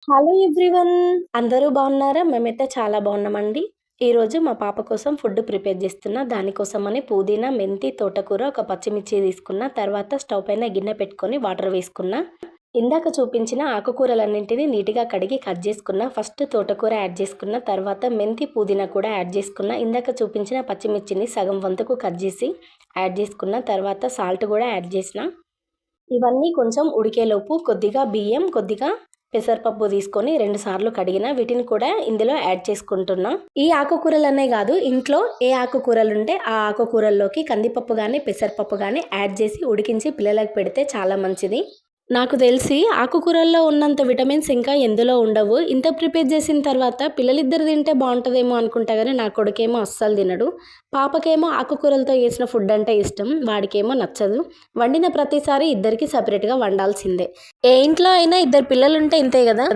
Hello everyone. అందరూ బాగున్నారా? మేమైతే చాలా బాగున్నామండి. ఈరోజు మా పాప కోసం ఫుడ్ ప్రిపేర్ చేస్తున్నా. దానికోసమని పుదీనా, మెంతి, తోటకూర, ఒక పచ్చిమిర్చి తీసుకున్న. తర్వాత స్టవ్ పైన గిన్నె పెట్టుకొని వాటర్ వేసుకున్నా. ఇందాక చూపించిన ఆకుకూరలన్నింటినీ నీట్గా కడిగి కట్ చేసుకున్న. ఫస్ట్ తోటకూర యాడ్ చేసుకున్న. తర్వాత మెంతి, పుదీనా కూడా యాడ్ చేసుకున్న. ఇందాక చూపించిన పచ్చిమిర్చిని సగం వంతుకు కట్ చేసి యాడ్ చేసుకున్న. తర్వాత సాల్ట్ కూడా యాడ్ చేసిన. ఇవన్నీ కొంచెం ఉడికేలోపు కొద్దిగా బియ్యం, కొద్దిగా పెసరపప్పు తీసుకొని 2 సార్లు కడిగిన. వీటిని కూడా ఇందులో యాడ్ చేసుకుంటున్నా. ఈ ఆకుకూరలనే కాదు, ఇంట్లో ఏ ఆకుకూరలు ఉంటే ఆ ఆకుకూరల్లోకి కందిపప్పు కానీ పెసరపప్పు కానీ యాడ్ చేసి ఉడికించి పిల్లలకు పెడితే చాలా మంచిది. నాకు తెలిసి ఆకుకూరల్లో ఉన్నంత విటమిన్స్ ఇంకా ఎందులో ఉండవు. ఇంత ప్రిపేర్ చేసిన తర్వాత పిల్లలిద్దరు తింటే బాగుంటుందేమో అనుకుంటా కానీ నా కొడుకేమో అస్సలు తినడు. పాపకేమో ఆకుకూరలతో చేసిన ఫుడ్ అంటే ఇష్టం, వాడికేమో నచ్చదు. వండిన ప్రతిసారి ఇద్దరికి సపరేట్గా వండాల్సిందే. ఏ ఇంట్లో అయినా ఇద్దరు పిల్లలుంటే ఇంతే కదా.